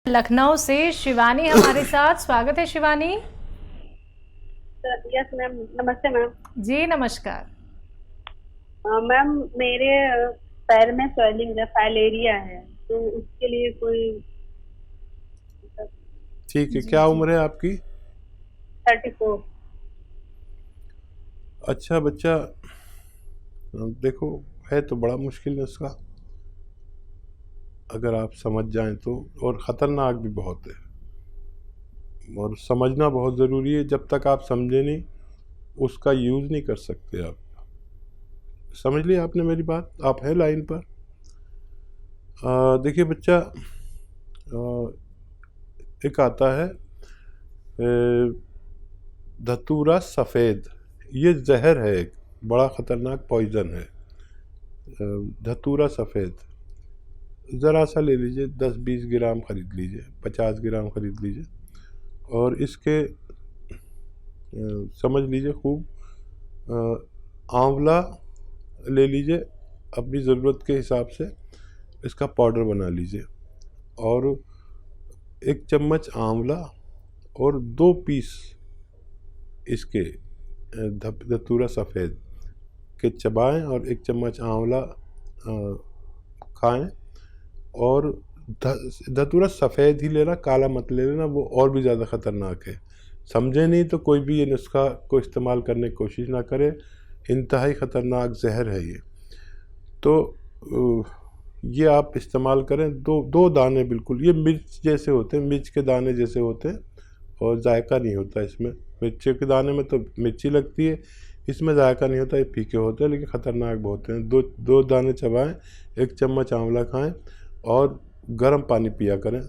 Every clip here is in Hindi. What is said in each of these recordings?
लखनऊ से शिवानी हमारे साथ। स्वागत है शिवानी। यस मैम, नमस्ते मैम। जी नमस्कार। मैम मेरे पैर में स्वेलिंग है, फाइलेरिया है, तो उसके लिए कोई ठीक है। जी क्या जी। उम्र है आपकी? 34। अच्छा बच्चा, देखो, है तो बड़ा मुश्किल नुस्खा अगर आप समझ जाएं तो, और ख़तरनाक भी बहुत है और समझना बहुत ज़रूरी है। जब तक आप समझे नहीं उसका यूज़ नहीं कर सकते आप। समझ लिया आपने मेरी बात? आप हैं लाइन पर? देखिए बच्चा, एक आता है धतूरा सफ़ेद। ये जहर है, एक बड़ा ख़तरनाक पॉइज़न है। धतूरा सफ़ेद ज़रा सा ले लीजिए, 10-20 ग्राम ख़रीद लीजिए, 50 ग्राम ख़रीद लीजिए और इसके समझ लीजिए खूब। आंवला ले लीजिए, अपनी ज़रूरत के हिसाब से इसका पाउडर बना लीजिए और 1 चम्मच आंवला और 2 पीस इसके धतूरा सफ़ेद के चबाएं और 1 चम्मच आंवला खाएं। और धतूरा सफ़ेद ही लेना, काला मत ले लेना, वो और भी ज़्यादा ख़तरनाक है। समझे नहीं तो कोई भी ये नुस्खा को इस्तेमाल करने की कोशिश ना करे, इंतहाई ख़तरनाक जहर है ये। तो ये आप इस्तेमाल करें। दो दाने, बिल्कुल ये मिर्च जैसे होते हैं, मिर्च के दाने जैसे होते हैं और जायका नहीं होता इसमें। मिर्च के दाने में तो मिर्ची लगती है, इसमें जायका नहीं होता, ये फीके होते हैं लेकिन ख़तरनाक बहुत हैं। दो दाने चबाएं, 1 चम्मच आंवला खाएं और गर्म पानी पिया करें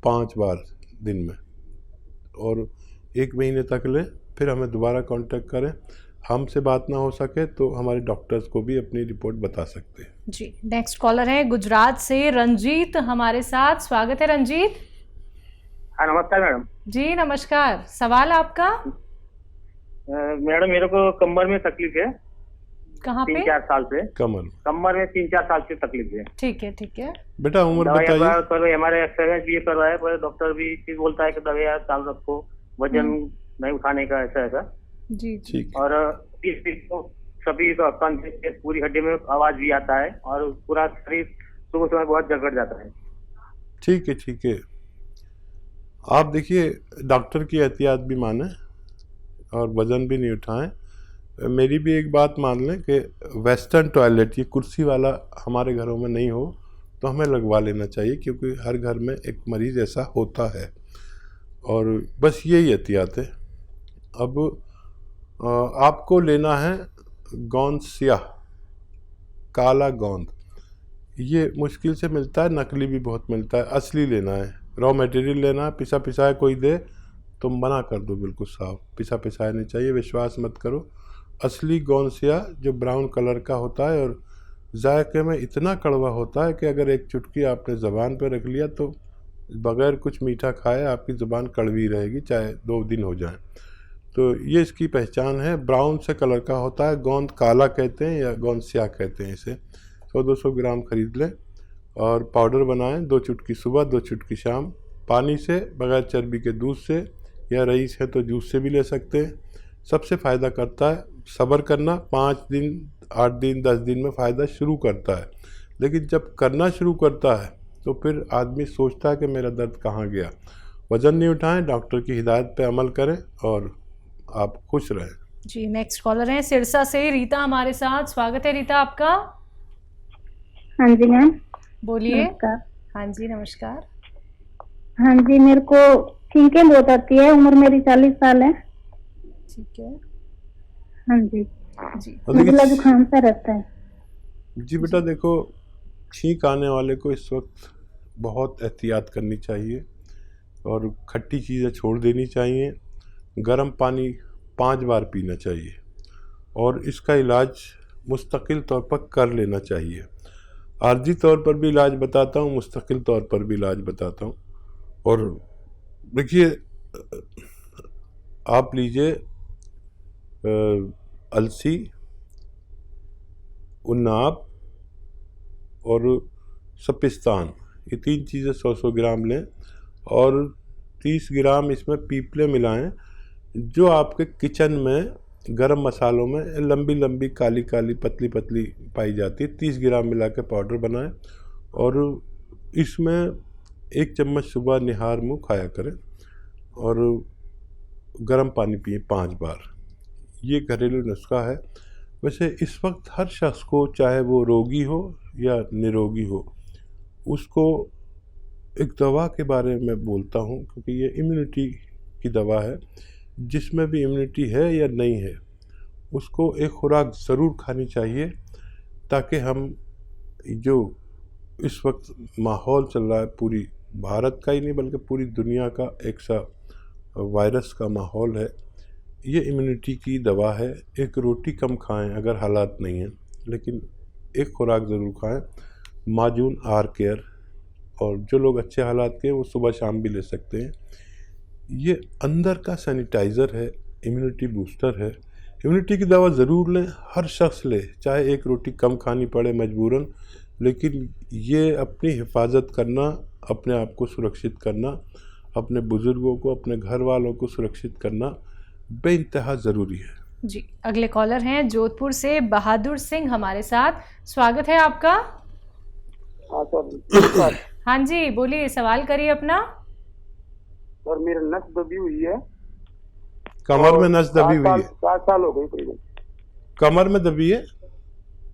5 बार दिन में, और 1 महीने तक लें। फिर हमें दोबारा कांटेक्ट करें। हमसे बात ना हो सके तो हमारे डॉक्टर्स को भी अपनी रिपोर्ट बता सकते हैं। जी नेक्स्ट कॉलर है गुजरात से रंजीत हमारे साथ। स्वागत है रंजीत। हाँ नमस्कार मैडम। जी नमस्कार। सवाल आपका? मैडम मेरे को कमर में तकलीफ है कहाँ पे? 3-4 साल से। कमर में 3-4 साल से तकलीफ है। ठीक है ठीक है। बेटा उम्र बताइए। हमारे एक्सरसाइज भी करवाया है, पर डॉक्टर भी चीज बोलता है कि दवाइयाँ चालू रखो, वजन नहीं उठाने का, ऐसा ऐसा। जी ठीक। और इस को सभी कंधे से पूरी हड्डी में आवाज भी आता है और पूरा शरीर सुबह सुबह बहुत जगड़ जाता है। ठीक है ठीक है। आप देखिए, डॉक्टर की एहतियात भी माने और वज़न भी नहीं उठाएं। मेरी भी एक बात मान लें कि वेस्टर्न टॉयलेट, ये कुर्सी वाला हमारे घरों में नहीं हो तो हमें लगवा लेना चाहिए, क्योंकि हर घर में एक मरीज़ ऐसा होता है। और बस यही एहतियात है। अब आपको लेना है गोंद स्याह, काला गोंद। ये मुश्किल से मिलता है, नकली भी बहुत मिलता है। असली लेना है, रॉ मटेरियल लेना है। पिसा पिसाया कोई दे तो मना कर दो, बिल्कुल साफ। पिसा पिसाया नहीं चाहिए, विश्वास मत करो। असली गोंद स्याह जो ब्राउन कलर का होता है और जायके में इतना कड़वा होता है कि अगर एक चुटकी आपने ज़बान पर रख लिया तो बग़ैर कुछ मीठा खाए आपकी ज़बान कड़वी रहेगी, चाहे 2 दिन हो जाए। तो ये इसकी पहचान है। ब्राउन से कलर का होता है, गोंद काला कहते हैं या गोंद स्याह कहते हैं इसे। 100-200 ग्राम खरीद लें और पाउडर बनाएं। 2 चुटकी सुबह, 2 चुटकी शाम, पानी से, बग़ैर चर्बी के दूध से, या रईस है तो जूस से भी ले सकते हैं। सबसे फ़ायदा करता है। सब्र करना, 5 दिन, 8 दिन, 10 दिन में फ़ायदा शुरू करता है, लेकिन जब करना शुरू करता है तो फिर आदमी सोचता है कि मेरा दर्द कहाँ गया। वज़न नहीं उठाएं, डॉक्टर की हिदायत पे अमल करें और आप खुश रहें। जी नेक्स्ट कॉलर है सिरसा से रीता हमारे साथ। स्वागत है रीता आपका। हाँ जी मैम, बोलिए। नमस्कार। हाँ जी नमस्कार। हाँ जी, मेरे को छींकें बहुत आती है, उम्र मेरी 40 साल है। ठीक है हाँ जी, जी। मुझे जुकाम सा रहता है। जी बेटा देखो, छींक आने वाले को इस वक्त बहुत एहतियात करनी चाहिए और खट्टी चीज़ें छोड़ देनी चाहिए। गर्म पानी 5 बार पीना चाहिए और इसका इलाज मुस्तकिल तौर पर कर लेना चाहिए। आर्जी तौर पर भी इलाज बताता हूँ, मुस्तकिल तौर पर भी इलाज बताता हूँ। और देखिए, आप लीजिए अलसी, उन्नाब और सपिस्तान, ये 3 चीज़ें 100-100 ग्राम लें और 30 ग्राम इसमें पीपले मिलाएं जो आपके किचन में गरम मसालों में लंबी लंबी काली काली पतली पतली पाई जाती है। 30 ग्राम मिला के पाउडर बनाएं और इसमें 1 चम्मच सुबह निहार मुँह खाया करें और गर्म पानी पिए 5 बार। ये घरेलू नुस्खा है। वैसे इस वक्त हर शख्स को, चाहे वो रोगी हो या निरोगी हो, उसको एक दवा के बारे में बोलता हूँ क्योंकि ये इम्यूनिटी की दवा है। जिसमें भी इम्यूनिटी है या नहीं है उसको एक खुराक ज़रूर खानी चाहिए ताकि हम जो इस वक्त माहौल चल रहा है, पूरी भारत का ही नहीं बल्कि पूरी दुनिया का एक सा वायरस का माहौल है, ये इम्यूनिटी की दवा है। एक रोटी कम खाएं अगर हालात नहीं हैं, लेकिन एक खुराक ज़रूर खाएं। माजून आर केयर, और जो लोग अच्छे हालात के हैं वो सुबह शाम भी ले सकते हैं। ये अंदर का सैनिटाइज़र है, इम्यूनिटी बूस्टर है। इम्यूनिटी की दवा ज़रूर लें, हर शख्स ले, चाहे एक रोटी कम खानी पड़े मजबूरन, लेकिन ये अपनी हिफाजत करना, अपने आप को सुरक्षित करना, अपने बुज़ुर्गों को, अपने घर वालों को सुरक्षित करना बेइंतहा ज़रूरी है। जी, अगले कॉलर हैं जोधपुर से बहादुर सिंह हमारे साथ। स्वागत है आपका। हाँ सर। हाँ जी, बोलिए, सवाल करिए अपना। सर मेरी नस दबी हुई है। कमर में नस दबी हुई है? 7 साल हो गए करीबन। कमर में दबी है?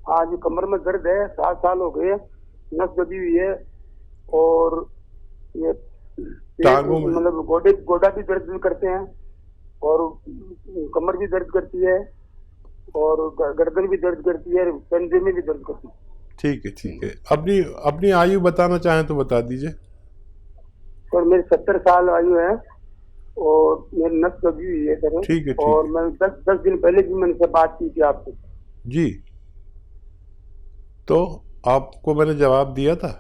हाँ जी, कमर में दर्द है, 7 साल हो गए, नस दबी हुई है और ये टांगों में, मतलब गोडा भी दर्द करते हैं और कमर भी दर्द करती है और गर्दन भी दर्द करती है, कंधे में भी दर्द करती है। ठीक है, ठीक है। अपनी आयु बताना चाहें तो बता दीजिए। सर मेरी 70 साल आयु है और मेरी नस दबी हुई है सर। ठीक है, और मैं 10 दिन पहले भी मैंने से बात की थी आपसे जी, तो आपको मैंने जवाब दिया था।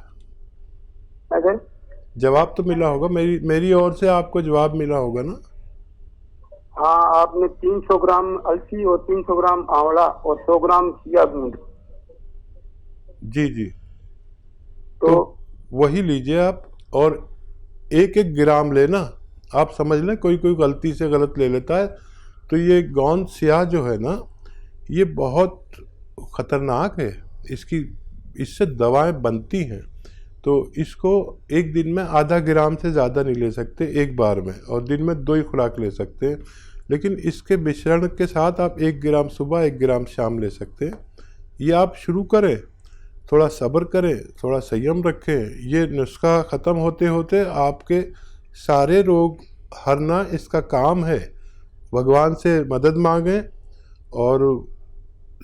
सर जवाब तो मिला होगा, मेरी ओर से आपको जवाब मिला होगा ना? हाँ, आपने 300 ग्राम अलसी और 300 ग्राम आंवला और 100 ग्राम चिया बीज। जी जी, तो वही लीजिए आप और 1-1 ग्राम लेना। आप समझ लें कोई गलती से गलत ले लेता है तो ये गोंद स्याह जो है ना, ये बहुत ख़तरनाक है। इससे दवाएं बनती हैं, तो इसको एक दिन में आधा ग्राम से ज़्यादा नहीं ले सकते एक बार में, और दिन में 2 ही खुराक ले सकते हैं। लेकिन इसके मिश्रण के साथ आप 1 ग्राम सुबह 1 ग्राम शाम ले सकते हैं। ये आप शुरू करें, थोड़ा सब्र करें, थोड़ा संयम रखें। ये नुस्खा ख़त्म होते होते आपके सारे रोग हरना इसका काम है। भगवान से मदद मांगें और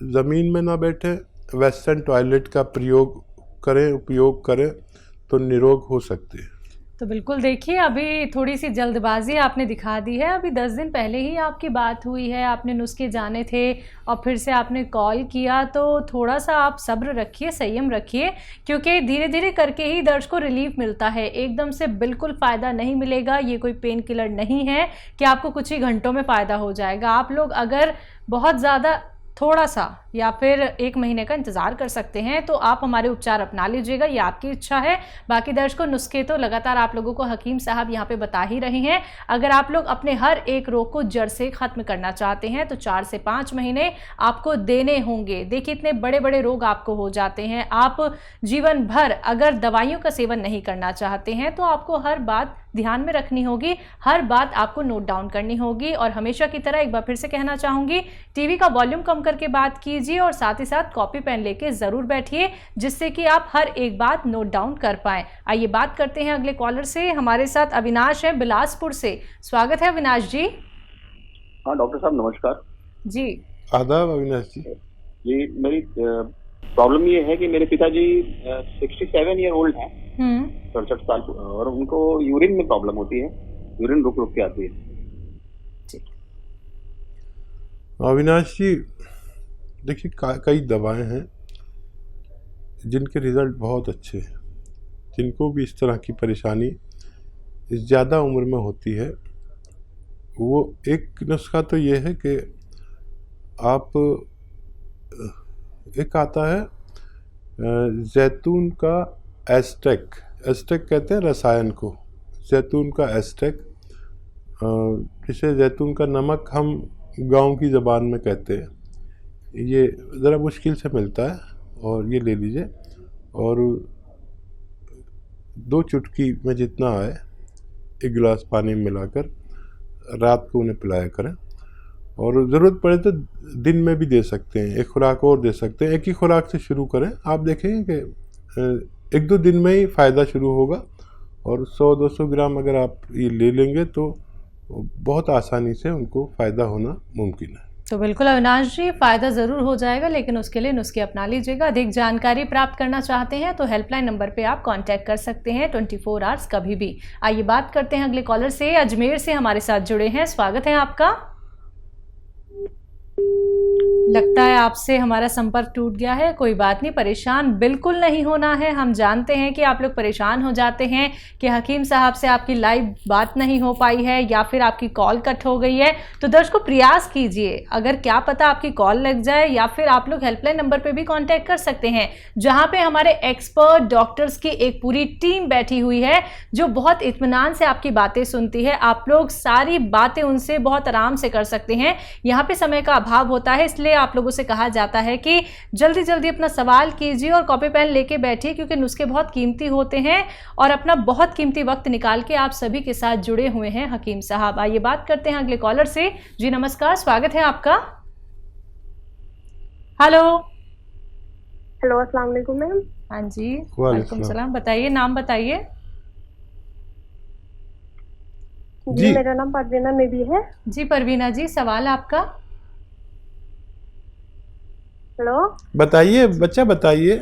ज़मीन में ना बैठें, वेस्टर्न टॉयलेट का उपयोग करें तो निरोग हो सकते हैं। तो बिल्कुल देखिए, अभी थोड़ी सी जल्दबाजी आपने दिखा दी है। अभी 10 दिन पहले ही आपकी बात हुई है, आपने नुस्खे जाने थे और फिर से आपने कॉल किया, तो थोड़ा सा आप सब्र रखिए, संयम रखिए, क्योंकि धीरे धीरे करके ही दर्द को रिलीफ मिलता है। एकदम से बिल्कुल फ़ायदा नहीं मिलेगा। ये कोई पेन किलर नहीं है कि आपको कुछ ही घंटों में फ़ायदा हो जाएगा। आप लोग अगर बहुत ज़्यादा थोड़ा सा या फिर 1 महीने का इंतज़ार कर सकते हैं तो आप हमारे उपचार अपना लीजिएगा, ये आपकी इच्छा है। बाकी दर्शकों, नुस्खे तो लगातार आप लोगों को हकीम साहब यहाँ पे बता ही रहे हैं। अगर आप लोग अपने हर एक रोग को जड़ से ख़त्म करना चाहते हैं तो 4 से 5 महीने आपको देने होंगे। देखिए, इतने बड़े बड़े रोग आपको हो जाते हैं। आप जीवन भर अगर दवाइयों का सेवन नहीं करना चाहते हैं तो आपको हर बात ध्यान में रखनी होगी, हर बात आपको नोट डाउन करनी होगी। और हमेशा की तरह एक बार फिर से कहना चाहूँगी, टीवी का वॉल्यूम कम करके बात कीजिए और साथ ही साथ कॉपी पेन लेके ज़रूर बैठिए, जिससे कि आप हर एक बात नोट डाउन कर पाएँ। आइए बात करते हैं अगले कॉलर से। हमारे साथ अविनाश है बिलासपुर से। स्वागत है अविनाश जी। हाँ डॉक्टर साहब नमस्कार जी। आदाब अविनाश जी। जी, मेरी प्रॉब्लम ये है कि मेरे पिताजी 67 ईयर ओल्ड हैं, 67 साल, और उनको यूरिन में प्रॉब्लम होती है, यूरिन रुक रुक के आती है। अविनाश जी, देखिए कई दवाएं हैं जिनके रिज़ल्ट बहुत अच्छे हैं। जिनको भी इस तरह की परेशानी ज़्यादा उम्र में होती है, वो एक नुस्खा तो ये है कि आप, एक आता है जैतून का एस्टेक कहते हैं रसायन को, जैतून का एस्टेक, जिसे जैतून का नमक हम गांव की ज़बान में कहते हैं। ये ज़रा मुश्किल से मिलता है, और ये ले लीजिए, और 2 चुटकी में जितना आए 1 गिलास पानी में मिलाकर रात को उन्हें पिलाया करें। और ज़रूरत पड़े तो दिन में भी दे सकते हैं, 1 खुराक और दे सकते हैं। एक ही खुराक से शुरू करें, आप देखेंगे कि 1-2 दिन में ही फ़ायदा शुरू होगा। और 100-200 ग्राम अगर आप ये ले लेंगे तो बहुत आसानी से उनको फ़ायदा होना मुमकिन है। तो बिल्कुल अविनाश जी, फ़ायदा ज़रूर हो जाएगा, लेकिन उसके लिए नुस्खे अपना लीजिएगा। अधिक जानकारी प्राप्त करना चाहते हैं तो हेल्पलाइन नंबर पे आप कांटेक्ट कर सकते हैं 24 आवर्स कभी भी। आइए बात करते हैं अगले कॉलर से। अजमेर से हमारे साथ जुड़े हैं, स्वागत है आपका। लगता है आपसे हमारा संपर्क टूट गया है। कोई बात नहीं, परेशान बिल्कुल नहीं होना है। हम जानते हैं कि आप लोग परेशान हो जाते हैं कि हकीम साहब से आपकी लाइव बात नहीं हो पाई है या फिर आपकी कॉल कट हो गई है। तो दर्शकों, प्रयास कीजिए, अगर क्या पता आपकी कॉल लग जाए, या फिर आप लोग हेल्पलाइन नंबर पे भी कांटेक्ट कर सकते हैं, जहां पे हमारे एक्सपर्ट डॉक्टर्स की एक पूरी टीम बैठी हुई है जो बहुत इत्मीनान से आपकी बातें सुनती है। आप लोग सारी बातें उनसे बहुत आराम से कर सकते हैं। यहाँ पे समय का अभाव होता है, इसलिए आप लोगों से कहा जाता है कि जल्दी जल्दी अपना सवाल कीजिए और कॉपी पेन लेके बैठिए, क्योंकि नुस्खे बहुत कीमती होते हैं और अपना बहुत कीमती वक्त निकाल के आप सभी के साथ जुड़े हुए हैं हकीम साहब। आइए बात करते हैं अगले कॉलर से। जी नमस्कार, स्वागत है आपका। हेलो हेलो, अस्सलाम वालेकुम मैम। हाँ जी, वालेकुम सलाम। बताइए, नाम बताइए। जी, मेरा नाम परवीना नबी है। जी परवीना जी, सवाल आपका। हेलो, बताइए बच्चा, बताइए।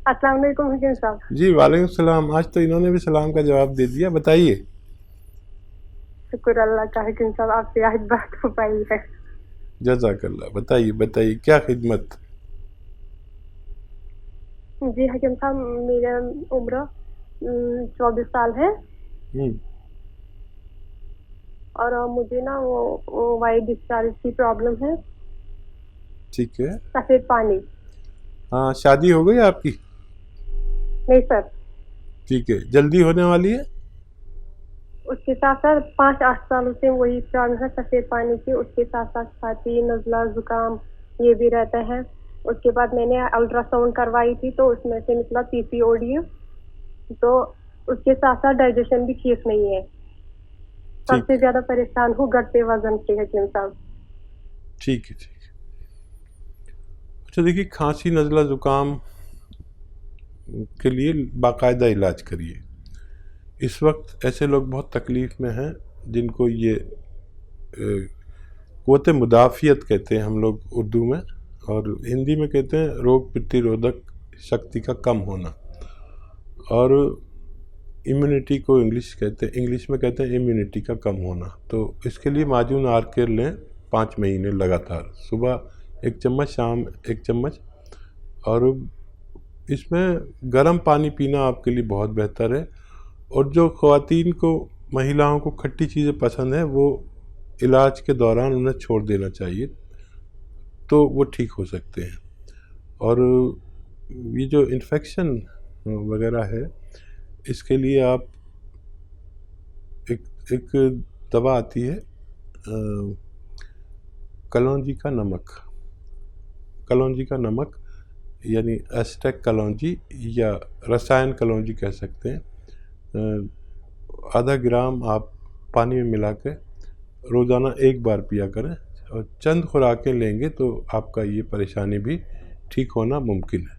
अस्सलाम वालेकुम हकीम साहब। जी वालेकुम सलाम। आज तो इन्होंने भी सलाम का जवाब दे दिया। बताइए। शुक्र अल्लाह का हकीम साहब, आपसे आज बात हो पाई है। जज़ाकल्लाह। बताइए बताइए, क्या खिदमत। जी हकीम साहब, मेरा उम्र 24 साल है और मुझे ना वो वाइट डिस्चार्ज की प्रॉब्लम है। ठीक है। सफेद पानी। हाँ, शादी हो गई आपकी? नहीं सर। ठीक है, जल्दी होने वाली है? उसके साथ साथ 5-8 सालों से वही प्रॉब्लम है सफेद पानी की। उसके साथ साथ छाती, नज़ला, जुकाम ये भी रहता है। उसके बाद मैंने अल्ट्रासाउंड करवाई थी तो उसमें से निकला पीसीओडी। तो उसके साथ साथ डाइजेशन भी ठीक नहीं है। सबसे ज्यादा परेशान हूँ घटते वजन से हकीम साहब। ठीक है, ठीक है। अच्छा देखिए, खांसी, नज़ला, ज़ुकाम के लिए बाकायदा इलाज करिए। इस वक्त ऐसे लोग बहुत तकलीफ़ में हैं जिनको ये क़ुव्वत मुदाफ़ियत कहते हैं हम लोग उर्दू में, और हिंदी में कहते हैं रोग प्रतिरोधक शक्ति का कम होना, और इम्यूनिटी को इंग्लिश में कहते हैं इम्यूनिटी का कम होना। तो इसके लिए माजून आर्केर लें 5 महीने लगातार, सुबह 1 चम्मच, शाम 1 चम्मच। और इसमें गर्म पानी पीना आपके लिए बहुत बेहतर है। और जो ख़वातीन को, महिलाओं को खट्टी चीज़ें पसंद है, वो इलाज के दौरान उन्हें छोड़ देना चाहिए, तो वो ठीक हो सकते हैं। और ये जो इन्फेक्शन वगैरह है, इसके लिए आप एक दवा आती है कलौंजी का नमक, यानी एस्टेक कलौंजी या रसायन कलौंजी कह सकते हैं। आधा ग्राम आप पानी में मिला के रोज़ाना 1 बार पिया करें, और चंद खुराकें लेंगे तो आपका ये परेशानी भी ठीक होना मुमकिन है।